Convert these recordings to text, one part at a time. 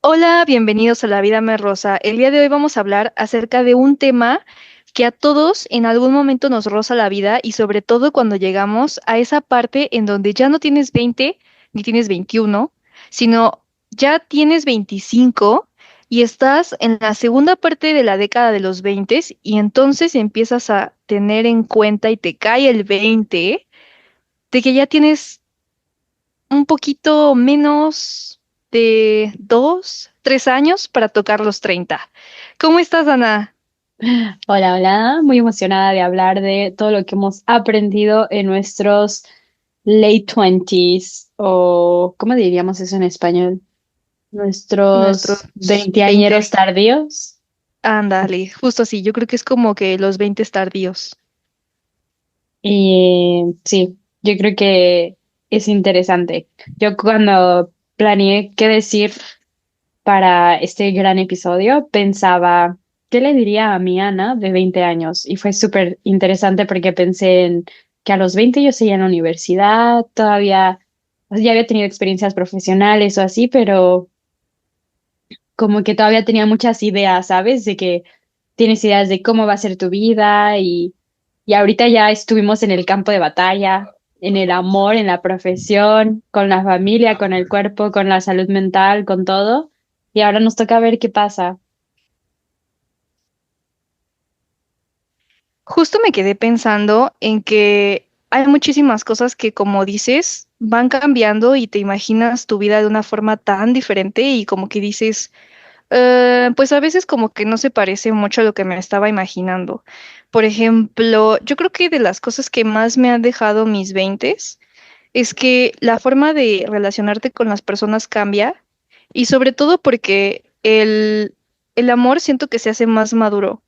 Hola, bienvenidos a La Vida Me Rosa. El día de hoy vamos a hablar acerca de un tema que a todos en algún momento nos roza la vida y sobre todo cuando llegamos a esa parte en donde ya no tienes 20 ni tienes 21, sino ya tienes 25 y estás en la segunda parte de la década de los 20 y entonces empiezas a tener en cuenta y te cae el 20 de que ya tienes un poquito menos de 2, 3 años para tocar los 30. ¿Cómo estás, Ana? Hola, hola, muy emocionada de hablar de todo lo que hemos aprendido en nuestros late twenties o ¿cómo diríamos eso en español? Nuestros Nuestros 20. veinteañeros tardíos. Ándale, justo así. Yo creo que es como que los 20 tardíos. Y sí, yo creo que es interesante. Yo cuando planeé qué decir para este gran episodio, pensaba, ¿qué le diría a mi Ana de 20 años? Y fue súper interesante porque pensé en que a los 20 yo seguía en la universidad, todavía, o sea, ya había tenido experiencias profesionales o así, pero como que todavía tenía muchas ideas, ¿sabes? De que tienes ideas de cómo va a ser tu vida y ahorita ya estuvimos en el campo de batalla, en el amor, en la profesión, con la familia, con el cuerpo, con la salud mental, con todo. Y ahora nos toca ver qué pasa. Justo me quedé pensando en que hay muchísimas cosas que, como dices, van cambiando y te imaginas tu vida de una forma tan diferente y como que dices, pues a veces como que no se parece mucho a lo que me estaba imaginando. Por ejemplo, yo creo que de las cosas que más me han dejado mis veintes es que la forma de relacionarte con las personas cambia y sobre todo porque el amor siento que se hace más maduro.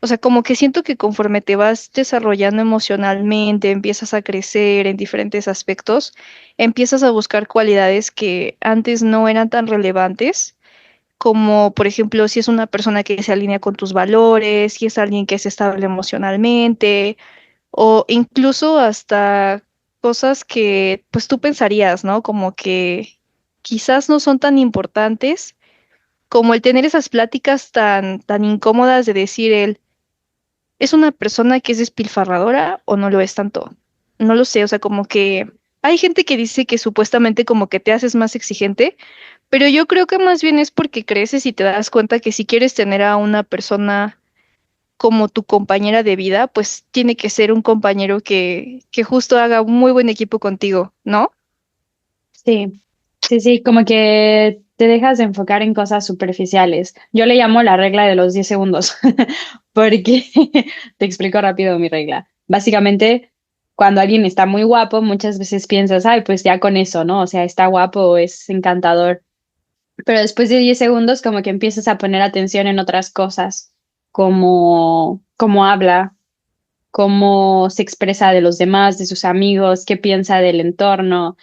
O sea, como que siento que conforme te vas desarrollando emocionalmente, empiezas a crecer en diferentes aspectos, empiezas a buscar cualidades que antes no eran tan relevantes, como por ejemplo si es una persona que se alinea con tus valores, si es alguien que es estable emocionalmente, o incluso hasta cosas que pues tú pensarías, ¿no? Como que quizás no son tan importantes, como el tener esas pláticas tan incómodas de decir ¿es una persona que es despilfarradora o no lo es tanto? No lo sé, o sea, como que hay gente que dice que supuestamente como que te haces más exigente, pero yo creo que más bien es porque creces y te das cuenta que si quieres tener a una persona como tu compañera de vida, pues tiene que ser un compañero que justo haga un muy buen equipo contigo, ¿no? Sí, sí, sí, como que te dejas de enfocar en cosas superficiales. Yo le llamo la regla de los 10 segundos, porque te explico rápido mi regla. Básicamente, cuando alguien está muy guapo, muchas veces piensas, ay, pues ya con eso, ¿no? O sea, está guapo, es encantador. Pero después de 10 segundos, como que empiezas a poner atención en otras cosas, como cómo habla, cómo se expresa de los demás, de sus amigos, qué piensa del entorno,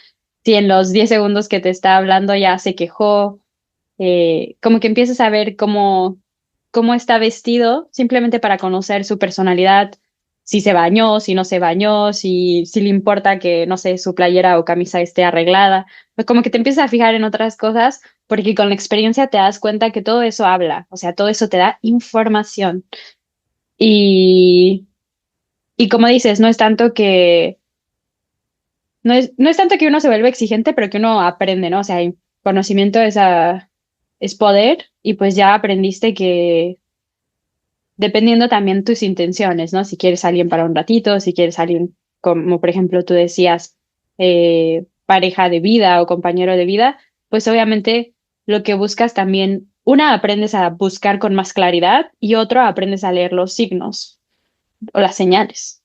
si en los 10 segundos que te está hablando ya se quejó, como que empiezas a ver cómo está vestido simplemente para conocer su personalidad, si se bañó, si no se bañó, si le importa que, no sé, su playera o camisa esté arreglada. Pues como que te empiezas a fijar en otras cosas porque con la experiencia te das cuenta que todo eso habla, o sea, todo eso te da información. Y y como dices, no es tanto que uno se vuelva exigente, pero que uno aprende, ¿no? O sea, el conocimiento es poder y pues ya aprendiste que dependiendo también tus intenciones, ¿no? Si quieres a alguien para un ratito, si quieres a alguien como por ejemplo tú decías, pareja de vida o compañero de vida, pues obviamente lo que buscas también, una aprendes a buscar con más claridad y otro aprendes a leer los signos o las señales.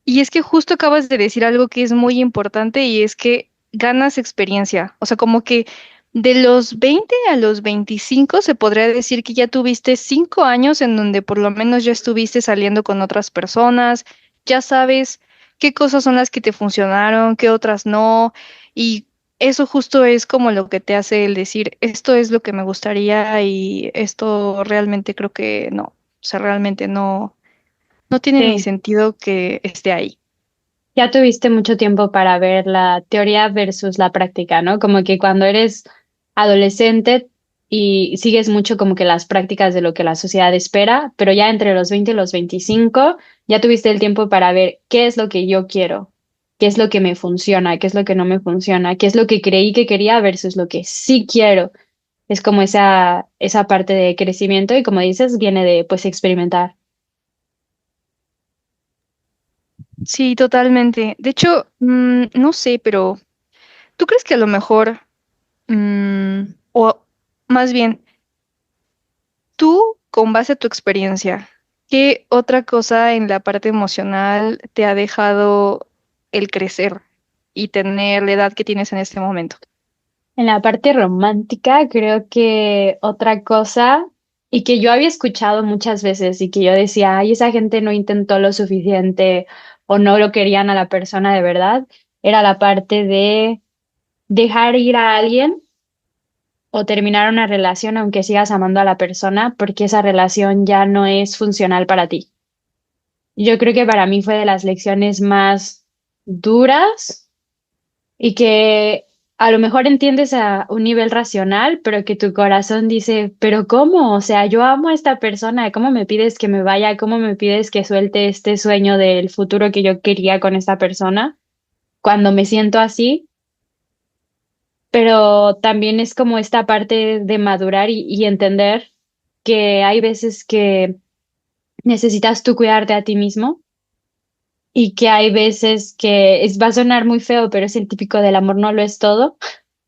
Y es que justo acabas de decir algo que es muy importante y es que ganas experiencia. O sea, como que de los 20 a los 25 se podría decir que ya tuviste 5 años en donde por lo menos ya estuviste saliendo con otras personas, ya sabes qué cosas son las que te funcionaron, qué otras no. Y eso justo es como lo que te hace el decir, esto es lo que me gustaría y esto realmente creo que no. O sea, realmente no tiene ni Sí. sentido que esté ahí. Ya tuviste mucho tiempo para ver la teoría versus la práctica, ¿no? Como que cuando eres adolescente y sigues mucho como que las prácticas de lo que la sociedad espera, pero ya entre los 20 y los 25 ya tuviste el tiempo para ver qué es lo que yo quiero, qué es lo que me funciona, qué es lo que no me funciona, qué es lo que creí que quería versus lo que sí quiero. Es como esa parte de crecimiento y como dices, viene de pues experimentar. Sí, totalmente. De hecho, no sé, pero ¿tú crees que a lo mejor, o más bien, tú, con base a tu experiencia, qué otra cosa en la parte emocional te ha dejado el crecer y tener la edad que tienes en este momento? En la parte romántica, creo que otra cosa, y que yo había escuchado muchas veces y que yo decía, ay, esa gente no intentó lo suficiente o no lo querían a la persona de verdad, era la parte de dejar ir a alguien o terminar una relación aunque sigas amando a la persona porque esa relación ya no es funcional para ti. Yo creo que para mí fue de las lecciones más duras y que a lo mejor entiendes a un nivel racional, pero que tu corazón dice, pero ¿cómo? O sea, yo amo a esta persona, ¿cómo me pides que me vaya? ¿Cómo me pides que suelte este sueño del futuro que yo quería con esta persona cuando me siento así? Pero también es como esta parte de madurar y entender que hay veces que necesitas tú cuidarte a ti mismo y que hay veces que va a sonar muy feo, pero es el típico del amor no lo es todo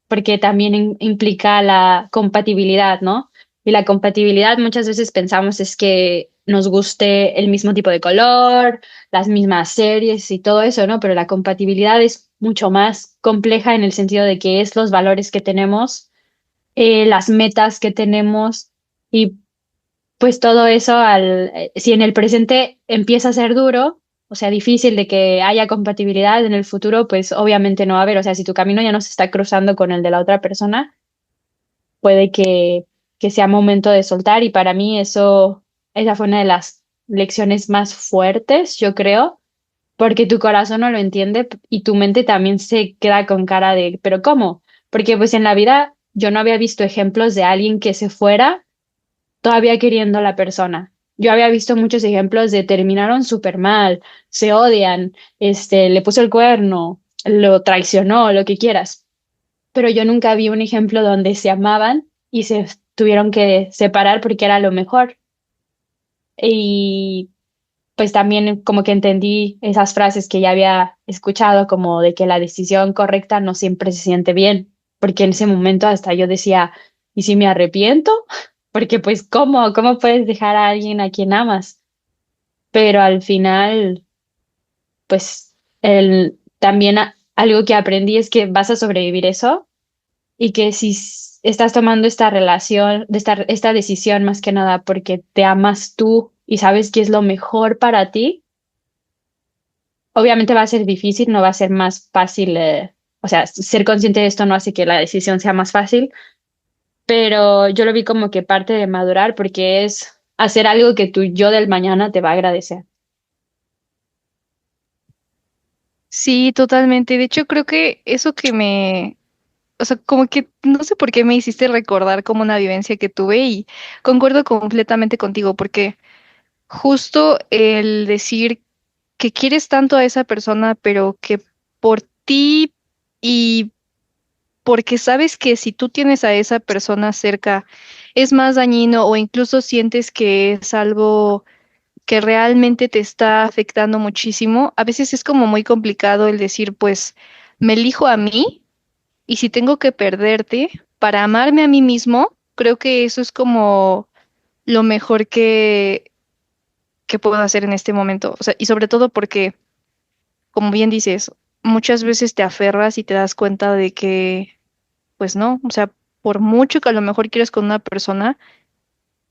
porque también implica la compatibilidad, ¿no? Y la compatibilidad muchas veces pensamos es que nos guste el mismo tipo de color, las mismas series y todo eso, ¿no? Pero la compatibilidad es mucho más compleja en el sentido de que es los valores que tenemos, las metas que tenemos y pues todo eso si en el presente empieza a ser duro, o sea, difícil de que haya compatibilidad en el futuro, pues obviamente no va a haber, o sea, si tu camino ya no se está cruzando con el de la otra persona, puede que sea momento de soltar y para mí esa fue una de las lecciones más fuertes, yo creo, porque tu corazón no lo entiende y tu mente también se queda con cara de, ¿pero cómo? Porque pues en la vida yo no había visto ejemplos de alguien que se fuera todavía queriendo a la persona. Yo había visto muchos ejemplos de terminaron súper mal, se odian, le puso el cuerno, lo traicionó, lo que quieras. Pero yo nunca vi un ejemplo donde se amaban y se tuvieron que separar porque era lo mejor. Y pues también como que entendí esas frases que ya había escuchado, como de que la decisión correcta no siempre se siente bien, porque en ese momento hasta yo decía, ¿y si me arrepiento? Porque pues ¿cómo puedes dejar a alguien a quien amas? Pero al final, pues también algo que aprendí es que vas a sobrevivir eso y que si estás tomando esta relación, esta decisión más que nada porque te amas tú y sabes que es lo mejor para ti, obviamente va a ser difícil, no va a ser más fácil, o sea, ser consciente de esto no hace que la decisión sea más fácil, pero yo lo vi como que parte de madurar porque es hacer algo que tu yo del mañana te va a agradecer. Sí, totalmente. De hecho, creo que eso o sea, como que no sé por qué me hiciste recordar como una vivencia que tuve y concuerdo completamente contigo, porque justo el decir que quieres tanto a esa persona, pero que por ti y porque sabes que si tú tienes a esa persona cerca es más dañino o incluso sientes que es algo que realmente te está afectando muchísimo, a veces es como muy complicado el decir, pues, me elijo a mí y si tengo que perderte para amarme a mí mismo, creo que eso es como lo mejor que puedo hacer en este momento. O sea, y sobre todo porque, como bien dices, muchas veces te aferras y te das cuenta de que, pues no, o sea, por mucho que a lo mejor quieres con una persona,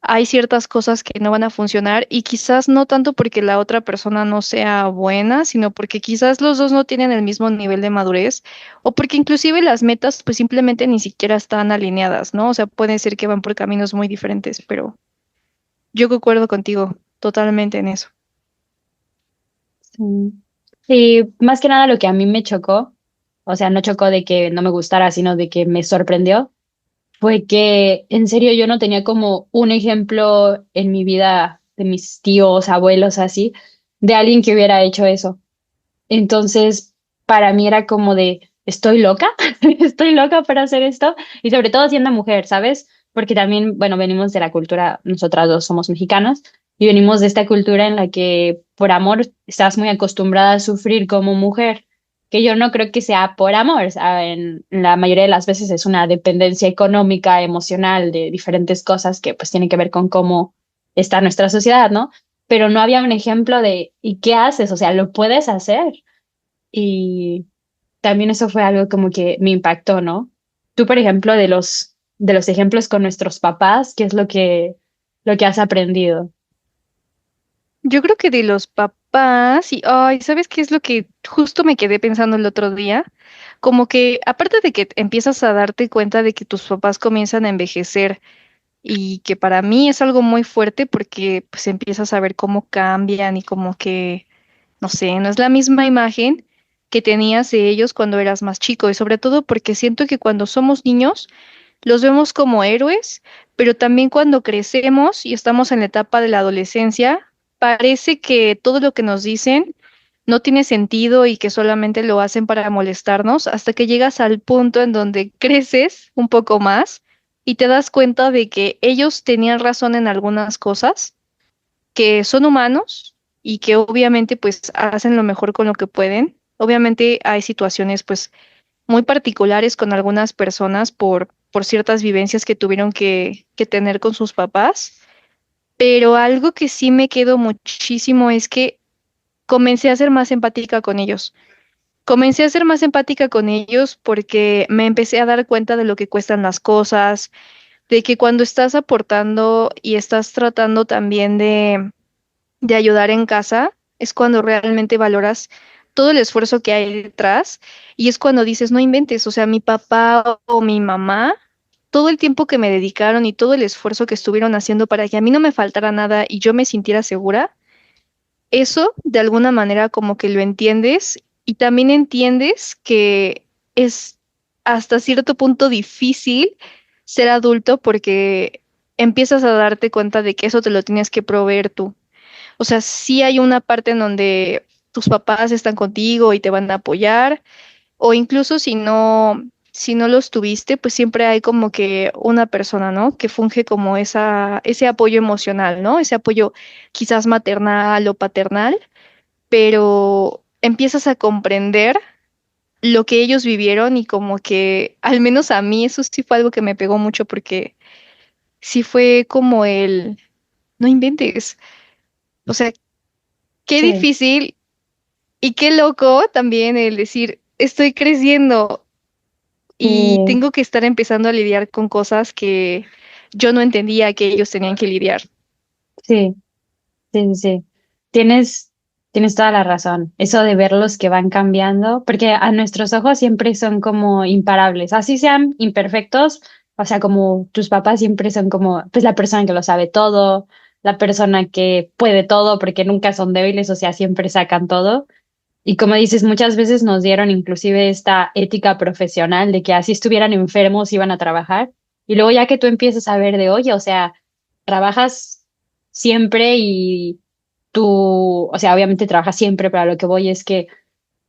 hay ciertas cosas que no van a funcionar y quizás no tanto porque la otra persona no sea buena, sino porque quizás los dos no tienen el mismo nivel de madurez o porque inclusive las metas pues simplemente ni siquiera están alineadas, ¿no? O sea, puede ser que van por caminos muy diferentes, pero yo concuerdo contigo totalmente en eso. Sí. Y más que nada lo que a mí me chocó, o sea, no chocó de que no me gustara, sino de que me sorprendió, fue que en serio yo no tenía como un ejemplo en mi vida de mis tíos, abuelos, así, de alguien que hubiera hecho eso. Entonces, para mí era como de, ¿estoy loca? ¿Estoy loca para hacer esto? Y sobre todo siendo mujer, ¿sabes? Porque también, bueno, venimos de la cultura, nosotras dos somos mexicanas, y venimos de esta cultura en la que por amor estás muy acostumbrada a sufrir como mujer, que yo no creo que sea por amor, en la mayoría de las veces es una dependencia económica, emocional, de diferentes cosas que pues tienen que ver con cómo está nuestra sociedad, ¿no? Pero no había un ejemplo de, ¿y qué haces? O sea, ¿lo puedes hacer? Y también eso fue algo como que me impactó, ¿no? Tú, por ejemplo, de los ejemplos con nuestros papás, ¿qué es lo que has aprendido? Yo creo que de los papás, y ay, ¿sabes qué es lo que justo me quedé pensando el otro día? Como que aparte de que empiezas a darte cuenta de que tus papás comienzan a envejecer y que para mí es algo muy fuerte porque pues empiezas a ver cómo cambian y como que, no sé, no es la misma imagen que tenías de ellos cuando eras más chico y sobre todo porque siento que cuando somos niños los vemos como héroes, pero también cuando crecemos y estamos en la etapa de la adolescencia, parece que todo lo que nos dicen no tiene sentido y que solamente lo hacen para molestarnos hasta que llegas al punto en donde creces un poco más y te das cuenta de que ellos tenían razón en algunas cosas, que son humanos y que obviamente pues hacen lo mejor con lo que pueden. Obviamente hay situaciones pues muy particulares con algunas personas por ciertas vivencias que tuvieron que tener con sus papás, pero algo que sí me quedó muchísimo es que comencé a ser más empática con ellos. Comencé a ser más empática con ellos porque me empecé a dar cuenta de lo que cuestan las cosas, de que cuando estás aportando y estás tratando también de ayudar en casa, es cuando realmente valoras todo el esfuerzo que hay detrás y es cuando dices, no inventes, o sea, mi papá o mi mamá, todo el tiempo que me dedicaron y todo el esfuerzo que estuvieron haciendo para que a mí no me faltara nada y yo me sintiera segura, eso de alguna manera como que lo entiendes y también entiendes que es hasta cierto punto difícil ser adulto porque empiezas a darte cuenta de que eso te lo tienes que proveer tú. O sea, sí hay una parte en donde tus papás están contigo y te van a apoyar, o incluso si no los tuviste, pues siempre hay como que una persona, ¿no? Que funge como ese apoyo emocional, ¿no? Ese apoyo quizás maternal o paternal, pero empiezas a comprender lo que ellos vivieron y como que, al menos a mí, eso sí fue algo que me pegó mucho porque sí fue como no inventes. O sea, qué Sí. difícil. Y qué loco también el decir, estoy creciendo y Sí, tengo que estar empezando a lidiar con cosas que yo no entendía que ellos tenían que lidiar. sí, sí, sí. Tienes, tienes toda la razón. Eso de verlos que van cambiando, porque a nuestros ojos siempre son como imparables, así sean imperfectos, o sea, como tus papás siempre son como, pues la persona que lo sabe todo, la persona que puede todo, porque nunca son débiles, o sea, siempre sacan todo. Y como dices, muchas veces nos dieron inclusive esta ética profesional de que así estuvieran enfermos iban a trabajar. Y luego ya que tú empiezas a ver de, oye, o sea, trabajas siempre y tú, o sea, obviamente trabajas siempre, pero a lo que voy es que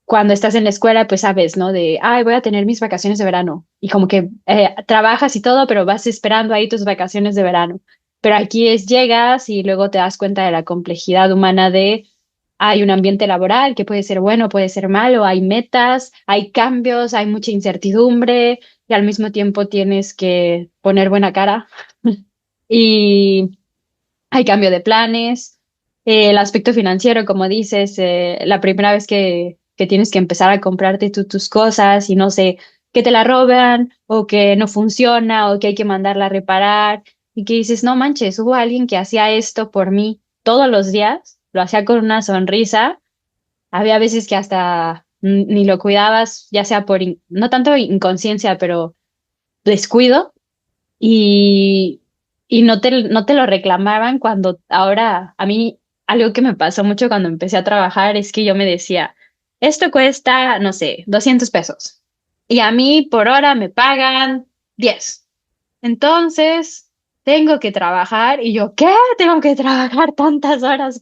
cuando estás en la escuela, pues sabes, ¿no? De, ay, voy a tener mis vacaciones de verano. Y como que trabajas y todo, pero vas esperando ahí tus vacaciones de verano. Pero aquí es, llegas y luego te das cuenta de la complejidad humana de, hay un ambiente laboral que puede ser bueno, puede ser malo, hay metas, hay cambios, hay mucha incertidumbre y al mismo tiempo tienes que poner buena cara. Y hay cambio de planes, el aspecto financiero, como dices, la primera vez que tienes que empezar a comprarte tus cosas y no sé, que te la roban o que no funciona o que hay que mandarla a reparar y que dices, no manches, hubo alguien que hacía esto por mí todos los días, lo hacía con una sonrisa, había veces que hasta ni lo cuidabas, ya sea por, no tanto inconsciencia, pero descuido y, y no te lo reclamaban cuando ahora a mí algo que me pasó mucho cuando empecé a trabajar es que yo me decía, esto cuesta, no sé, 200 pesos y a mí por hora me pagan 10. Entonces, tengo que trabajar. Y yo, ¿qué? Tengo que trabajar tantas horas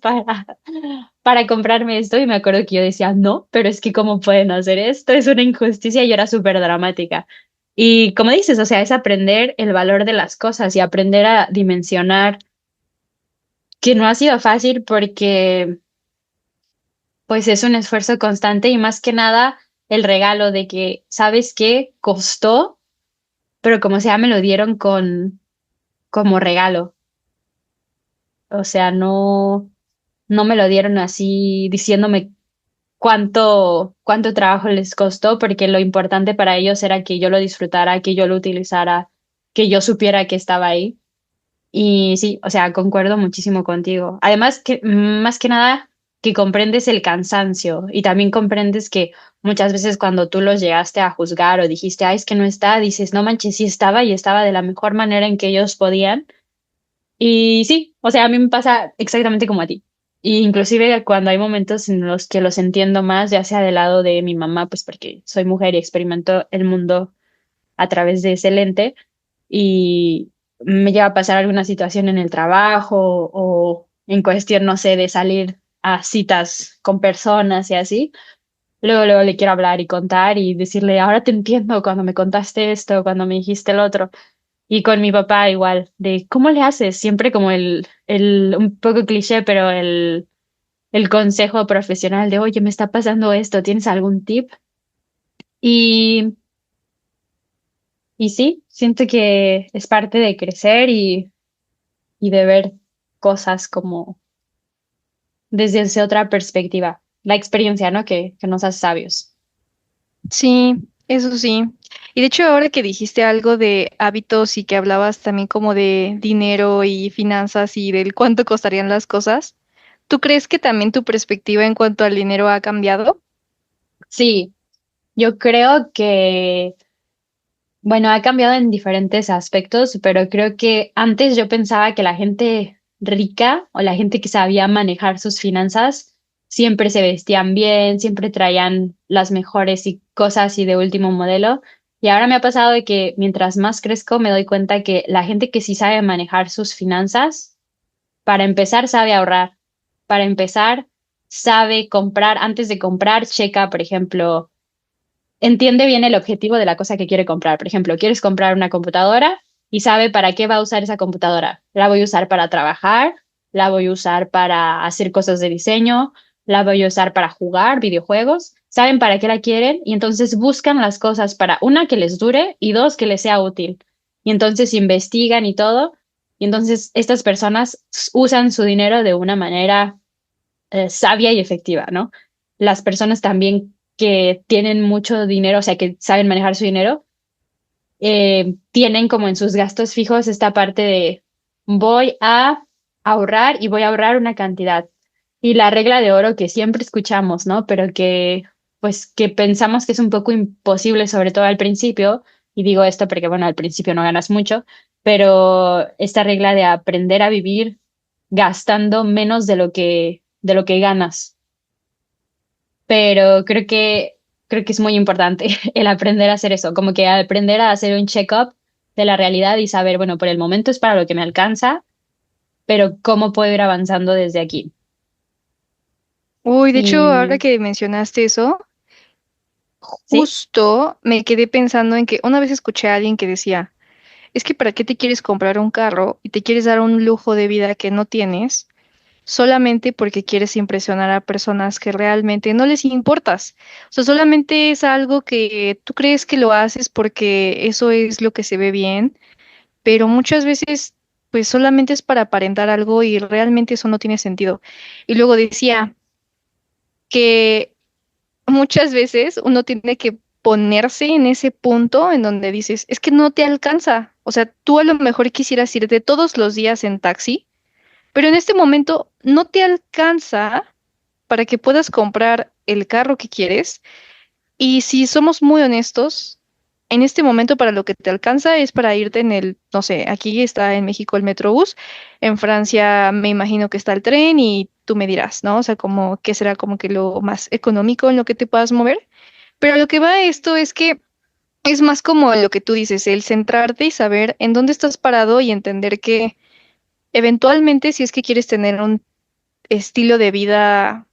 para comprarme esto. Y me acuerdo que yo decía, no, pero es que ¿cómo pueden hacer esto? Es una injusticia y era súper dramática. Y como dices, o sea, es aprender el valor de las cosas y aprender a dimensionar, que no ha sido fácil porque pues es un esfuerzo constante y más que nada el regalo de que, ¿sabes qué? Costó, pero como sea, me lo dieron como regalo. O sea, no me lo dieron así diciéndome cuánto trabajo les costó, porque lo importante para ellos era que yo lo disfrutara, que yo lo utilizara, que yo supiera que estaba ahí. Y sí, o sea, concuerdo muchísimo contigo. Además, que más que nada, que comprendes el cansancio y también comprendes que muchas veces cuando tú los llegaste a juzgar o dijiste, ay, es que no está, dices, no manches, sí estaba y estaba de la mejor manera en que ellos podían. Y sí, o sea, a mí me pasa exactamente como a ti. Y inclusive cuando hay momentos en los que los entiendo más, ya sea del lado de mi mamá, pues porque soy mujer y experimento el mundo a través de ese lente y me lleva a pasar alguna situación en el trabajo o en cuestión, no sé, de salir a citas con personas y así. Luego le quiero hablar y contar y decirle, ahora te entiendo cuando me contaste esto, cuando me dijiste el otro. Y con mi papá igual, de cómo le haces, siempre como un poco cliché, pero el consejo profesional de, oye, me está pasando esto, ¿tienes algún tip? Y, y sí, siento que es parte de crecer y de ver cosas como desde otra perspectiva. La experiencia, ¿no? Que nos hace sabios. Sí, eso sí. Y de hecho, ahora que dijiste algo de hábitos y que hablabas también como de dinero y finanzas y del cuánto costarían las cosas, ¿tú crees que también tu perspectiva en cuanto al dinero ha cambiado? Sí, yo creo que, bueno, ha cambiado en diferentes aspectos, pero creo que antes yo pensaba que la gente rica o la gente que sabía manejar sus finanzas siempre se vestían bien, siempre traían las mejores cosas y de último modelo. Y ahora me ha pasado de que mientras más crezco me doy cuenta que la gente que sí sabe manejar sus finanzas, para empezar, sabe ahorrar. Para empezar, sabe comprar. Antes de comprar, checa, por ejemplo, entiende bien el objetivo de la cosa que quiere comprar. Por ejemplo, quieres comprar una computadora y sabe para qué va a usar esa computadora. La voy a usar para trabajar, la voy a usar para hacer cosas de diseño, la voy a usar para jugar videojuegos. Saben para qué la quieren y entonces buscan las cosas para una que les dure y dos que les sea útil. Y entonces investigan y todo. Y entonces estas personas usan su dinero de una manera sabia y efectiva, ¿no? Las personas también que tienen mucho dinero, o sea, que saben manejar su dinero, tienen como en sus gastos fijos esta parte de voy a ahorrar y voy a ahorrar una cantidad. Y la regla de oro que siempre escuchamos, ¿no? Pero que pues que pensamos que es un poco imposible, sobre todo al principio, y digo esto porque, bueno, al principio no ganas mucho, pero esta regla de aprender a vivir gastando menos de lo que ganas. Pero creo que es muy importante el aprender a hacer eso, como que aprender a hacer un check-up de la realidad y saber, bueno, por el momento es para lo que me alcanza, pero cómo puedo ir avanzando desde aquí. Uy, de hecho, ahora Y que mencionaste eso, sí, justo me quedé pensando en que una vez escuché a alguien que decía, es que ¿para qué te quieres comprar un carro y te quieres dar un lujo de vida que no tienes solamente porque quieres impresionar a personas que realmente no les importas? O sea, solamente es algo que tú crees que lo haces porque eso es lo que se ve bien, pero muchas veces pues solamente es para aparentar algo y realmente eso no tiene sentido. Y luego decía que muchas veces uno tiene que ponerse en ese punto en donde dices, es que no te alcanza. O sea, tú a lo mejor quisieras irte todos los días en taxi, pero en este momento no te alcanza para que puedas comprar el carro que quieres. Y si somos muy honestos, en este momento para lo que te alcanza es para irte en el, no sé, aquí está en México el Metrobús, en Francia me imagino que está el tren y tú me dirás, ¿no? O sea, como que será como que lo más económico en lo que te puedas mover. Pero lo que va a esto es que Es más como lo que tú dices, el centrarte y saber en dónde estás parado y entender que eventualmente si es que quieres tener un estilo de vida,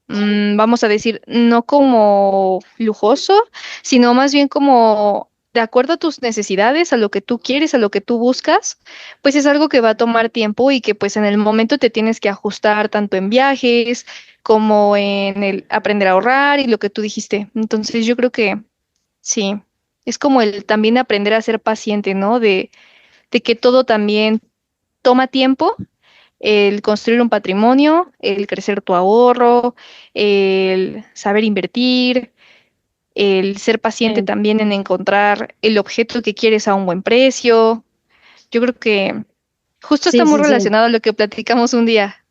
vamos a decir, no como lujoso, sino más bien como de acuerdo a tus necesidades, a lo que tú quieres, a lo que tú buscas, pues es algo que va a tomar tiempo y que pues en el momento te tienes que ajustar tanto en viajes como en el aprender a ahorrar y lo que tú dijiste. Entonces yo creo que sí, es como el también aprender a ser paciente, ¿no? De que todo también toma tiempo, el construir un patrimonio, el crecer tu ahorro, el saber invertir, el ser paciente Sí, también en encontrar el objeto que quieres a un buen precio. Yo creo que justo está sí, muy sí, sí, relacionado a lo que platicamos un día.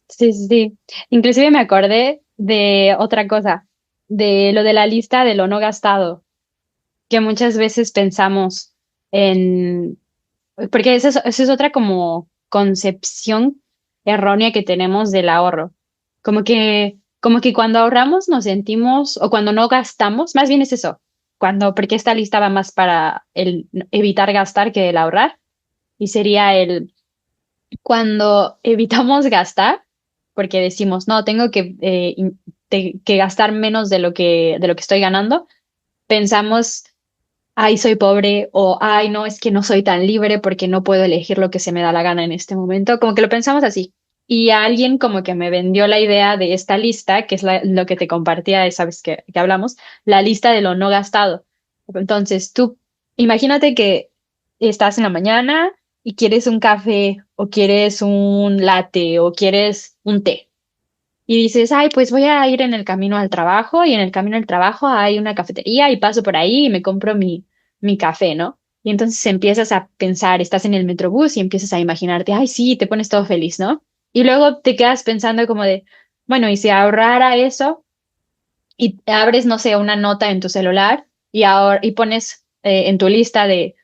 sí, sí, sí. Inclusive me acordé de otra cosa, de lo de la lista de lo no gastado, que muchas veces pensamos en, porque esa es otra como concepción errónea que tenemos del ahorro. Como que cuando ahorramos nos sentimos, o cuando no gastamos, más bien es eso, porque esta lista va más para el evitar gastar que el ahorrar, y sería el cuando evitamos gastar, porque decimos, no, tengo que gastar menos de lo que estoy ganando, pensamos, ay, soy pobre, o ay, no, es que no soy tan libre porque no puedo elegir lo que se me da la gana en este momento. Como que lo pensamos así. Y alguien como que me vendió la idea de esta lista, que es lo que te compartía esa vez que hablamos, la lista de lo no gastado. Entonces, tú imagínate que estás en la mañana y quieres un café o quieres un latte o quieres un té. Y dices, ay, pues voy a ir en el camino al trabajo y en el camino al trabajo hay una cafetería y paso por ahí y me compro mi café, ¿no? Y entonces empiezas a pensar, estás en el metrobús y empiezas a imaginarte, ay, sí, te pones todo feliz, ¿no? Y luego te quedas pensando como de, bueno, y si ahorrara eso y abres, no sé, una nota en tu celular y pones en tu lista de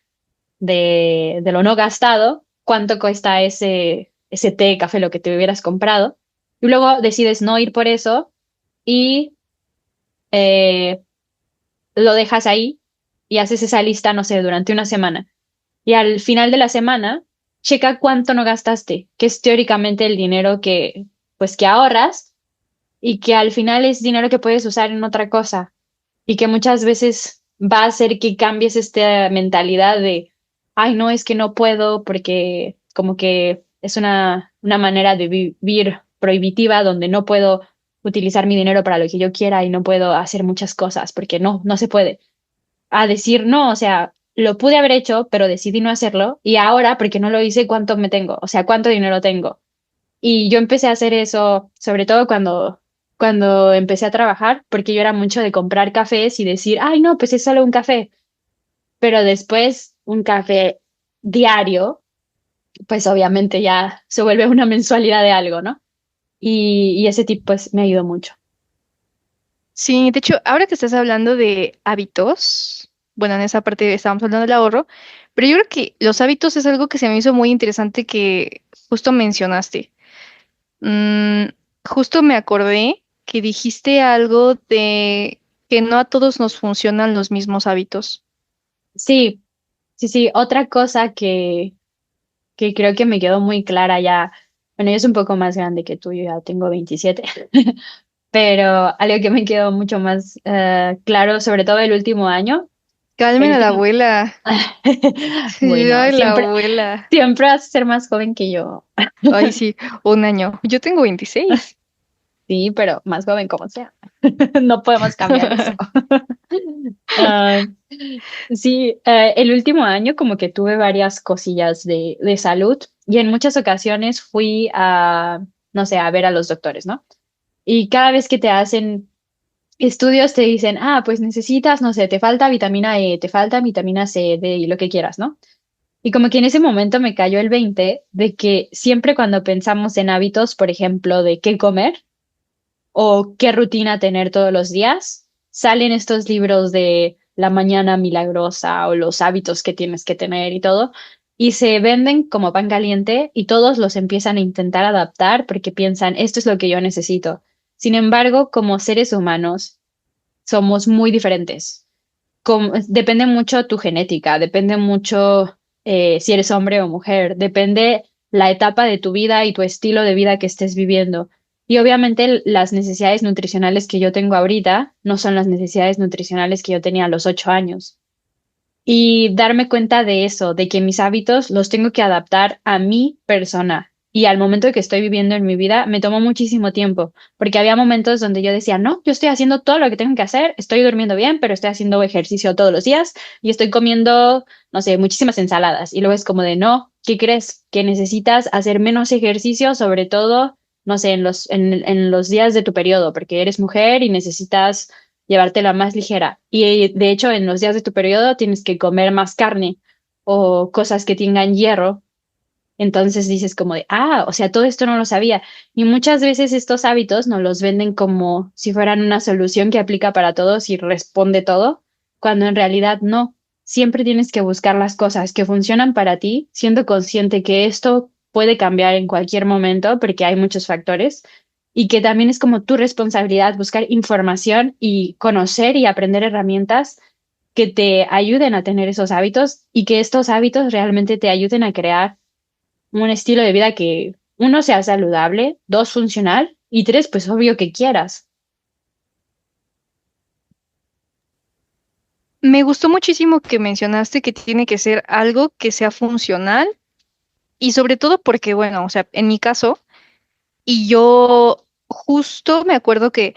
lo no gastado, cuánto cuesta ese té, café, lo que te hubieras comprado, y luego decides no ir por eso y eh, lo dejas ahí y haces esa lista, no sé, durante una semana. Y al final de la semana, checa cuánto no gastaste, que es teóricamente el dinero pues, que ahorras y que al final es dinero que puedes usar en otra cosa y que muchas veces va a hacer que cambies esta mentalidad de, ay, no, es que no puedo porque como que es una manera de vivir prohibitiva donde no puedo utilizar mi dinero para lo que yo quiera y no puedo hacer muchas cosas porque no se puede. A decir, no, o sea, lo pude haber hecho, pero decidí no hacerlo y ahora, porque no lo hice, ¿cuánto me tengo? O sea, ¿cuánto dinero tengo? Y yo empecé a hacer eso, sobre todo cuando empecé a trabajar, porque yo era mucho de comprar cafés y decir, ay, no, pues es solo un café. Pero después, un café diario, pues obviamente ya se vuelve una mensualidad de algo, ¿no? Y ese tip, pues, me ayudó mucho. Sí, de hecho, ahora que estás hablando de hábitos, bueno, en esa parte estábamos hablando del ahorro, pero yo creo que los hábitos es algo que se me hizo muy interesante que justo mencionaste. Mm, justo me acordé que dijiste algo de que no a todos nos funcionan los mismos hábitos. Sí, sí, sí. Otra cosa que creo que me quedó muy clara ya, bueno, yo soy un poco más grande que tú, yo ya tengo 27. Pero algo que me quedó mucho más claro, sobre todo el último año, Calmen el a la último, abuela. Sí, bueno, ay, la siempre, abuela. siempre vas a ser más joven que yo, Ay, sí, un año. Yo tengo 26. sí, pero más joven como sea, no podemos cambiar eso. Ah, sí, el último año como que tuve varias cosillas de salud y en muchas ocasiones fui no sé, a ver a los doctores, ¿no? Y cada vez que te hacen estudios te dicen, pues necesitas, no sé, te falta vitamina E, te falta vitamina C, D y lo que quieras, ¿no? Y como que en ese momento me cayó el 20 de que siempre cuando pensamos en hábitos, por ejemplo, de qué comer o qué rutina tener todos los días, salen estos libros de la mañana milagrosa o los hábitos que tienes que tener y todo, y se venden como pan caliente y todos los empiezan a intentar adaptar porque piensan, esto es lo que yo necesito. Sin embargo, como seres humanos, somos muy diferentes. depende mucho tu genética, depende mucho si eres hombre o mujer, depende la etapa de tu vida y tu estilo de vida que estés viviendo. Y obviamente las necesidades nutricionales que yo tengo ahorita no son las necesidades nutricionales que yo tenía a los 8 años. Y darme cuenta de eso, de que mis hábitos los tengo que adaptar a mi persona. Y al momento que estoy viviendo en mi vida, me tomó muchísimo tiempo, porque había momentos donde yo decía, no, yo estoy haciendo todo lo que tengo que hacer, estoy durmiendo bien, pero estoy haciendo ejercicio todos los días y estoy comiendo, no sé, muchísimas ensaladas. Y luego es como de, no, ¿qué crees? Que necesitas hacer menos ejercicio, sobre todo, no sé, en los días de tu periodo, porque eres mujer y necesitas llevártela más ligera. Y de hecho, en los días de tu periodo tienes que comer más carne o cosas que tengan hierro. Entonces dices como de, o sea, todo esto no lo sabía. Y muchas veces estos hábitos nos los venden como si fueran una solución que aplica para todos y responde todo, cuando en realidad no. Siempre tienes que buscar las cosas que funcionan para ti, siendo consciente que esto puede cambiar en cualquier momento porque hay muchos factores y que también es como tu responsabilidad buscar información y conocer y aprender herramientas que te ayuden a tener esos hábitos y que estos hábitos realmente te ayuden a crear un estilo de vida que, uno, sea saludable, dos, funcional y tres, pues obvio que quieras. Me gustó muchísimo que mencionaste que tiene que ser algo que sea funcional y sobre todo porque, bueno, o sea, en mi caso, y yo justo me acuerdo que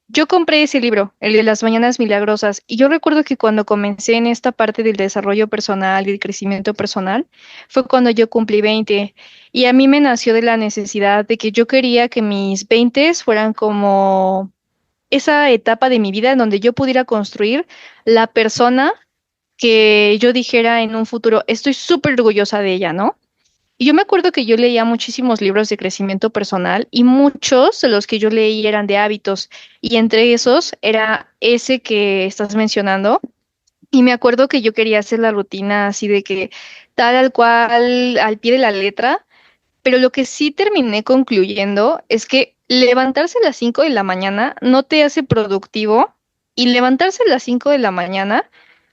yo compré ese libro, el de las mañanas milagrosas, y yo recuerdo que cuando comencé en esta parte del desarrollo personal y el crecimiento personal, fue cuando yo cumplí 20 y a mí me nació de la necesidad de que yo quería que mis 20 fueran como esa etapa de mi vida en donde yo pudiera construir la persona que yo dijera en un futuro, estoy súper orgullosa de ella, ¿no? Y yo me acuerdo que yo leía muchísimos libros de crecimiento personal y muchos de los que yo leí eran de hábitos y entre esos era ese que estás mencionando y me acuerdo que yo quería hacer la rutina así de que tal al cual, al pie de la letra, pero lo que sí terminé concluyendo es que levantarse a las 5 de la mañana no te hace productivo y levantarse a las 5 de la mañana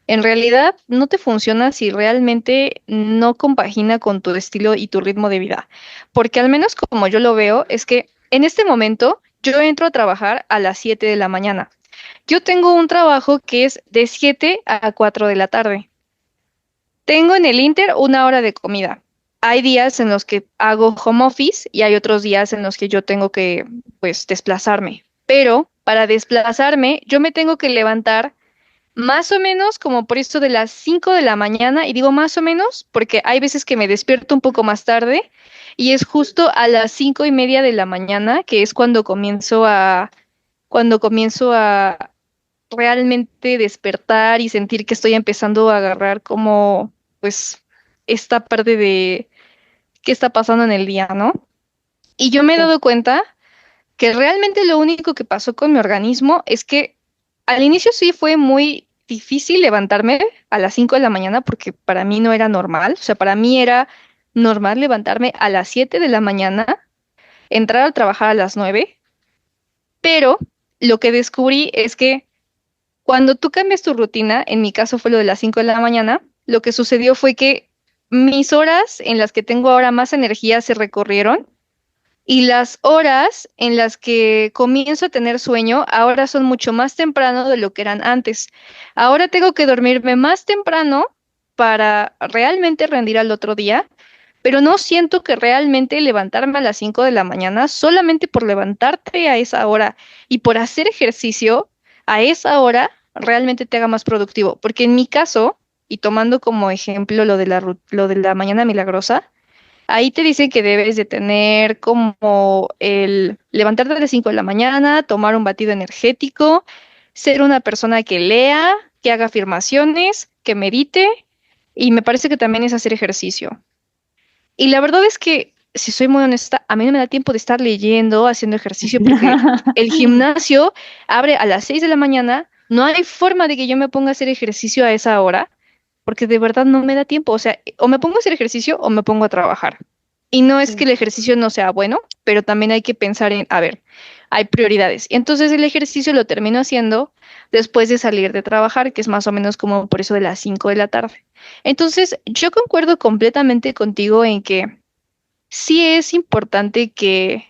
en realidad no te funciona si realmente no compagina con tu estilo y tu ritmo de vida. Porque al menos como yo lo veo, es que en este momento yo entro a trabajar a las 7 de la mañana. Yo tengo un trabajo que es de 7 a 4 de la tarde. Tengo en el Inter una hora de comida. Hay días en los que hago home office y hay otros días en los que yo tengo que, pues, desplazarme. Pero para desplazarme, yo me tengo que levantar más o menos como por esto de las 5 de la mañana, y digo más o menos porque hay veces que me despierto un poco más tarde y es justo a las 5:30 de la mañana que es cuando comienzo a realmente despertar y sentir que estoy empezando a agarrar como, pues, esta parte de qué está pasando en el día, ¿no? Y yo me he Sí. dado cuenta que realmente lo único que pasó con mi organismo es que al inicio sí fue muy difícil levantarme a las 5 de la mañana porque para mí no era normal, o sea, para mí era normal levantarme a las 7 de la mañana, entrar a trabajar a las 9, pero lo que descubrí es que cuando tú cambias tu rutina, en mi caso fue lo de las 5 de la mañana, lo que sucedió fue que mis horas en las que tengo ahora más energía se recorrieron y las horas en las que comienzo a tener sueño ahora son mucho más temprano de lo que eran antes. Ahora tengo que dormirme más temprano para realmente rendir al otro día, pero no siento que realmente levantarme a las 5 de la mañana solamente por levantarte a esa hora y por hacer ejercicio a esa hora realmente te haga más productivo. Porque en mi caso, y tomando como ejemplo lo de la mañana milagrosa, ahí te dice que debes de tener como el levantarte a las 5 de la mañana, tomar un batido energético, ser una persona que lea, que haga afirmaciones, que medite, y me parece que también es hacer ejercicio. Y la verdad es que, si soy muy honesta, a mí no me da tiempo de estar leyendo, haciendo ejercicio, porque el gimnasio abre a las 6 de la mañana, no hay forma de que yo me ponga a hacer ejercicio a esa hora porque de verdad no me da tiempo. O sea, o me pongo a hacer ejercicio o me pongo a trabajar. Y no es que Sí. el ejercicio no sea bueno, pero también hay que pensar en, a ver, hay prioridades. Y entonces el ejercicio lo termino haciendo después de salir de trabajar, que es más o menos como por eso de las 5 de la tarde. Entonces, yo concuerdo completamente contigo en que sí es importante que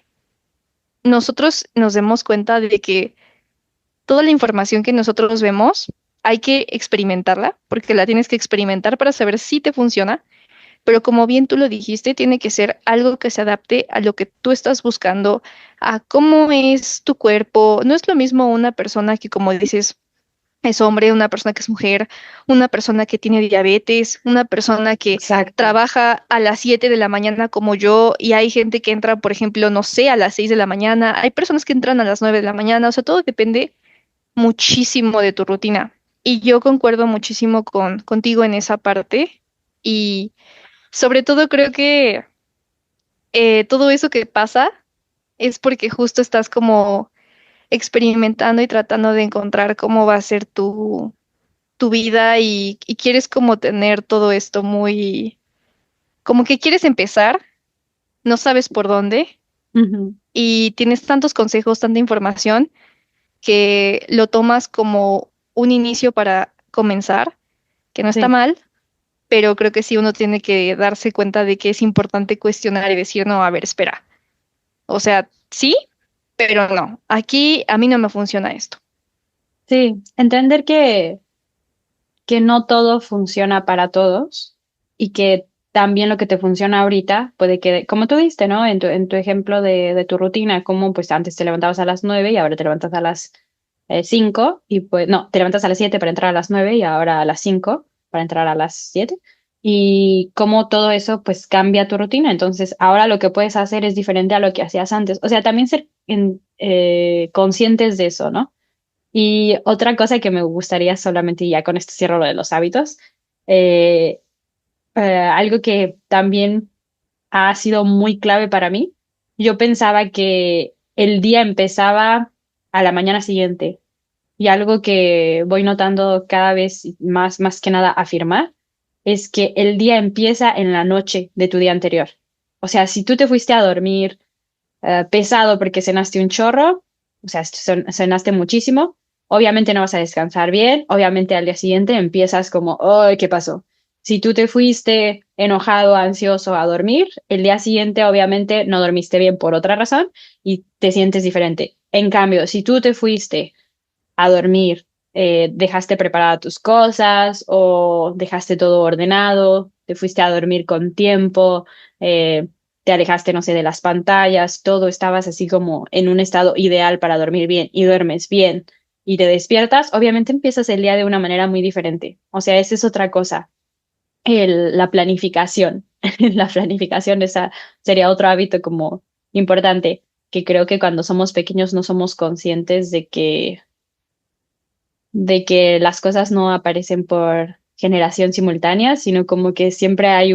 nosotros nos demos cuenta de que toda la información que nosotros vemos hay que experimentarla, porque la tienes que experimentar para saber si te funciona, pero como bien tú lo dijiste, tiene que ser algo que se adapte a lo que tú estás buscando, a cómo es tu cuerpo. No es lo mismo una persona que, como dices, es hombre, una persona que es mujer, una persona que tiene diabetes, una persona que Exacto. trabaja a las 7 de la mañana como yo, y hay gente que entra, por ejemplo, no sé, a las 6 de la mañana, hay personas que entran a las 9 de la mañana, o sea, todo depende muchísimo de tu rutina. Y yo concuerdo muchísimo contigo en esa parte. Y sobre todo creo que todo eso que pasa es porque justo estás como experimentando y tratando de encontrar cómo va a ser tu vida y quieres como tener todo esto muy, como que quieres empezar, no sabes por dónde Ujú. y tienes tantos consejos, tanta información que lo tomas como un inicio para comenzar, que no está Sí, mal, pero creo que sí uno tiene que darse cuenta de que es importante cuestionar y decir, no, a ver, espera. O sea, sí, pero no. Aquí a mí no me funciona esto. sí. Entender que no todo funciona para todos y que también lo que te funciona ahorita puede que, como tú diste, ¿no? En tu ejemplo de tu rutina, como pues antes te levantabas a las 9 y ahora te levantas a las 5 y pues no, te levantas a las 7 para entrar a las 9 y ahora a las 5 para entrar a las 7 y cómo todo eso pues cambia tu rutina. Entonces ahora lo que puedes hacer es diferente a lo que hacías antes. O sea, también ser conscientes de eso, ¿no? Y otra cosa que me gustaría solamente, y ya con esto cierro lo de los hábitos, eh, algo que también ha sido muy clave para mí, yo pensaba que el día empezaba a la mañana siguiente y algo que voy notando cada vez más que nada afirmar, es que el día empieza en la noche de tu día anterior. O sea, si tú te fuiste a dormir pesado porque cenaste un chorro, o sea, cenaste muchísimo, obviamente no vas a descansar bien, obviamente al día siguiente empiezas como, ¡ay, qué pasó! Si tú te fuiste enojado, ansioso a dormir, el día siguiente obviamente no dormiste bien por otra razón y te sientes diferente. En cambio, si tú te fuiste a dormir, dejaste preparadas tus cosas o dejaste todo ordenado, te fuiste a dormir con tiempo, eh, te alejaste, no sé, de las pantallas, todo estabas así como en un estado ideal para dormir bien y duermes bien y te despiertas, obviamente empiezas el día de una manera muy diferente. O sea, esa es otra cosa, la planificación. La planificación esa sería otro hábito como importante, que creo que cuando somos pequeños no somos conscientes de que las cosas no aparecen por generación simultánea, sino como que siempre hay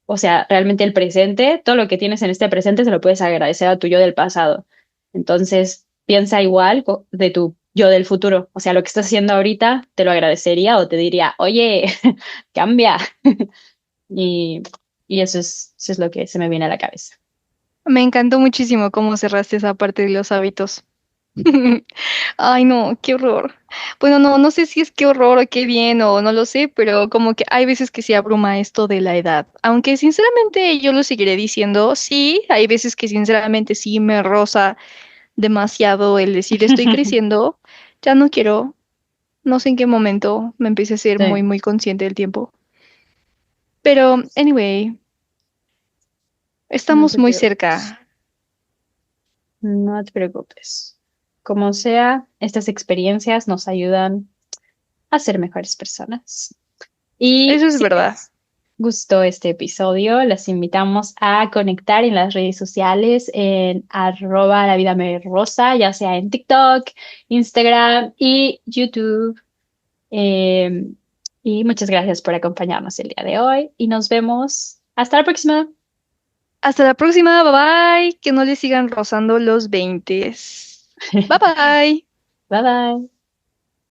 o sea, realmente el presente, todo lo que tienes en este presente se lo puedes agradecer a tu yo del pasado. Entonces, piensa igual de tu yo del futuro. O sea, lo que estás haciendo ahorita te lo agradecería o te diría, oye, cambia. Y, y eso es lo que se me viene a la cabeza. Me encantó muchísimo cómo cerraste esa parte de los hábitos. Ay, no, qué horror. Bueno, no, no sé si es qué horror o qué bien o no lo sé, pero como que hay veces que sí abruma esto de la edad. Aunque sinceramente yo lo seguiré diciendo, sí, hay veces que sinceramente sí me roza demasiado el decir estoy creciendo, ya no quiero, no sé en qué momento me empiece a ser muy, Sí, muy consciente del tiempo. Pero, anyway, no estamos te muy preocupes. cerca. No te preocupes. Como sea, estas experiencias nos ayudan a ser mejores personas. Y Eso es si verdad. les gustó este episodio, los invitamos a conectar en las redes sociales en @la vida me rosa, ya sea en TikTok, Instagram y YouTube. Eh, y muchas gracias por acompañarnos el día de hoy y nos vemos. Hasta la próxima. Hasta la próxima, bye bye. Que no le sigan rozando los 20. Bye bye. Bye bye.